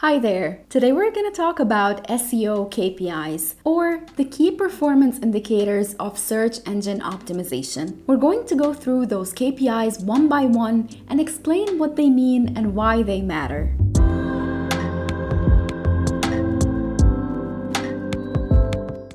Hi there! Today we're going to talk about SEO KPIs, or the key performance indicators of search engine optimization. We're going to go through those KPIs one by one and explain what they mean and why they matter.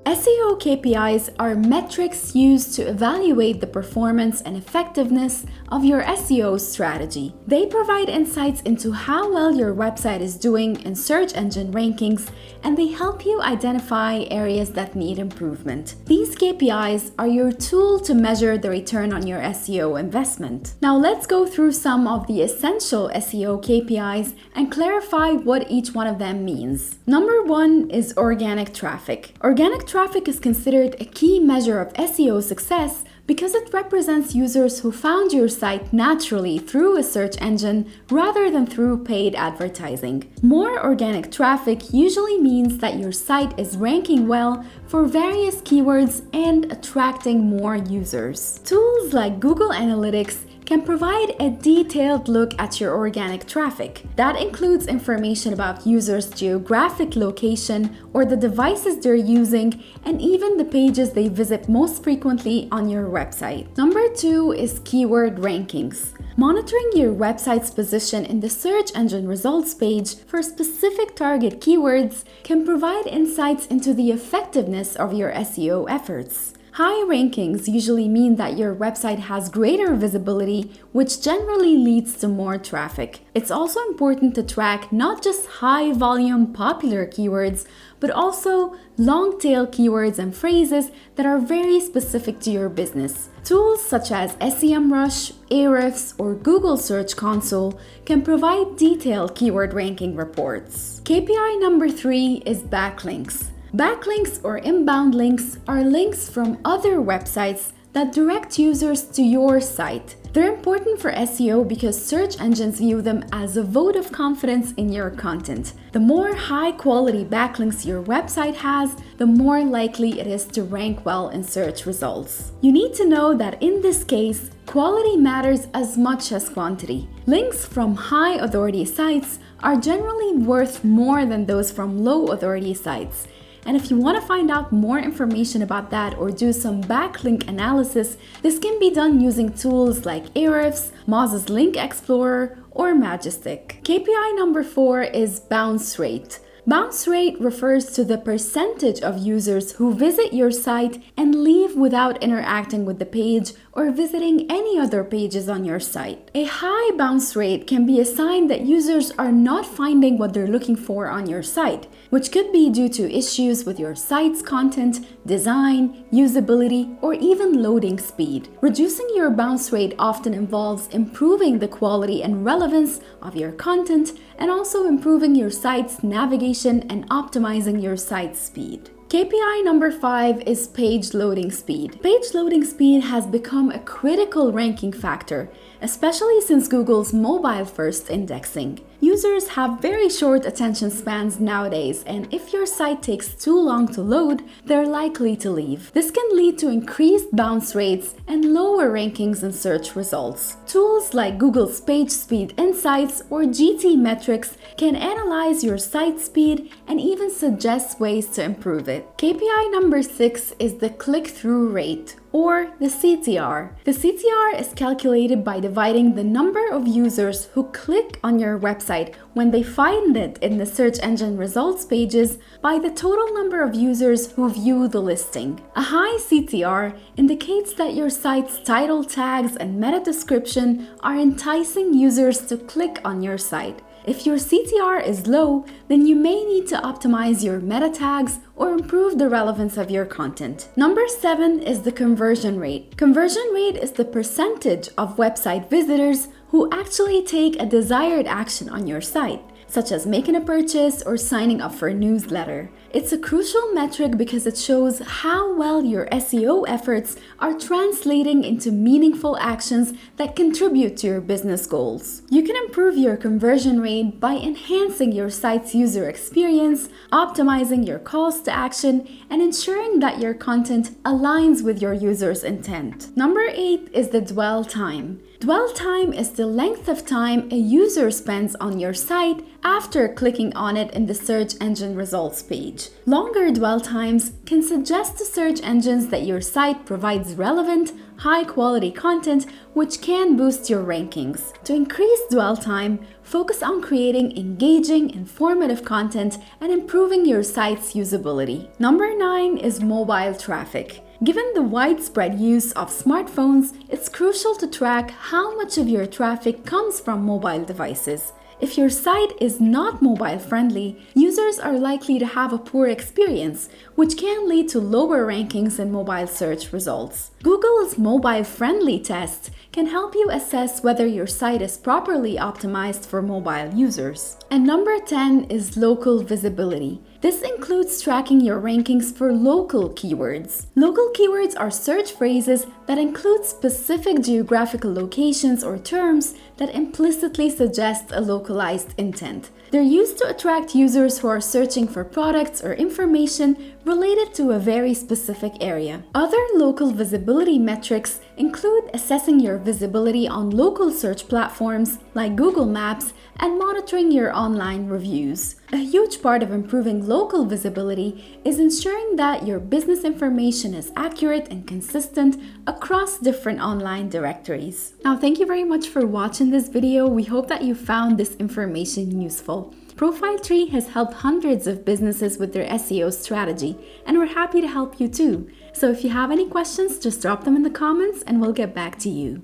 SEO KPIs are metrics used to evaluate the performance and effectiveness of your SEO strategy. They provide insights into how well your website is doing in search engine rankings, and they help you identify areas that need improvement. These KPIs are your tool to measure the return on your SEO investment. Now let's go through some of the essential SEO KPIs and clarify what each one of them means. Number one is organic traffic. Organic traffic is considered a key measure of SEO success because it represents users who found your site naturally through a search engine rather than through paid advertising. More organic traffic usually means that your site is ranking well for various keywords and attracting more users. Tools like Google Analytics can provide a detailed look at your organic traffic. That includes information about users' geographic location or the devices they're using, and even the pages they visit most frequently on your website. Number two is keyword rankings. Monitoring your website's position in the search engine results page for specific target keywords can provide insights into the effectiveness of your SEO efforts. High rankings usually mean that your website has greater visibility, which generally leads to more traffic. It's also important to track not just high-volume popular keywords, but also long-tail keywords and phrases that are very specific to your business. Tools such as SEMrush, Ahrefs, or Google Search Console can provide detailed keyword ranking reports. KPI number three is backlinks. Backlinks or inbound links are links from other websites that direct users to your site. They're important for SEO because search engines view them as a vote of confidence in your content. The more high-quality backlinks your website has, the more likely it is to rank well in search results. You need to know that in this case, quality matters as much as quantity. Links from high-authority sites are generally worth more than those from low-authority sites. And if you want to find out more information about that or do some backlink analysis, this can be done using tools like Ahrefs, Moz's Link Explorer, or Majestic. KPI number four is bounce rate. Bounce rate refers to the percentage of users who visit your site and leave without interacting with the page or visiting any other pages on your site. A high bounce rate can be a sign that users are not finding what they're looking for on your site, which could be due to issues with your site's content, design, usability, or even loading speed. Reducing your bounce rate often involves improving the quality and relevance of your content and also improving your site's navigation and optimizing your site's speed. KPI number five is page loading speed. Page loading speed has become a critical ranking factor, especially since Google's mobile-first indexing. Users have very short attention spans nowadays, and if your site takes too long to load, they're likely to leave. This can lead to increased bounce rates and lower rankings in search results. Tools like Google's Page Speed Insights or GT Metrics can analyze your site speed and even suggest ways to improve it. KPI number six is the click-through rate, or the CTR. The CTR is calculated by dividing the number of users who click on your website when they find it in the search engine results pages by the total number of users who view the listing. A high CTR indicates that your site's title tags and meta description are enticing users to click on your site. If your CTR is low, then you may need to optimize your meta tags or improve the relevance of your content. Number seven is the conversion rate. Conversion rate is the percentage of website visitors who actually take a desired action on your site, such as making a purchase or signing up for a newsletter. It's a crucial metric because it shows how well your SEO efforts are translating into meaningful actions that contribute to your business goals. You can improve your conversion rate by enhancing your site's user experience, optimizing your calls to action, and ensuring that your content aligns with your users' intent. Number eight is the dwell time. Dwell time is the length of time a user spends on your site after clicking on it in the search engine results page. Longer dwell times can suggest to search engines that your site provides relevant, high-quality content which can boost your rankings. To increase dwell time, focus on creating engaging, informative content and improving your site's usability. Number 9 is mobile traffic. Given the widespread use of smartphones, it's crucial to track how much of your traffic comes from mobile devices. If your site is not mobile friendly, users are likely to have a poor experience, which can lead to lower rankings in mobile search results. Google's mobile friendly test can help you assess whether your site is properly optimized for mobile users. And number 10 is local visibility. This includes tracking your rankings for local keywords. Local keywords are search phrases that include specific geographical locations or terms that implicitly suggest a localized intent. They're used to attract users who are searching for products or information related to a very specific area. Other local visibility metrics include assessing your visibility on local search platforms like Google Maps and monitoring your online reviews. A huge part of improving local visibility is ensuring that your business information is accurate and consistent across different online directories. Now, thank you very much for watching this video. We hope that you found this information useful. Profile Tree has helped hundreds of businesses with their SEO strategy, and we're happy to help you too. So if you have any questions, just drop them in the comments and we'll get back to you.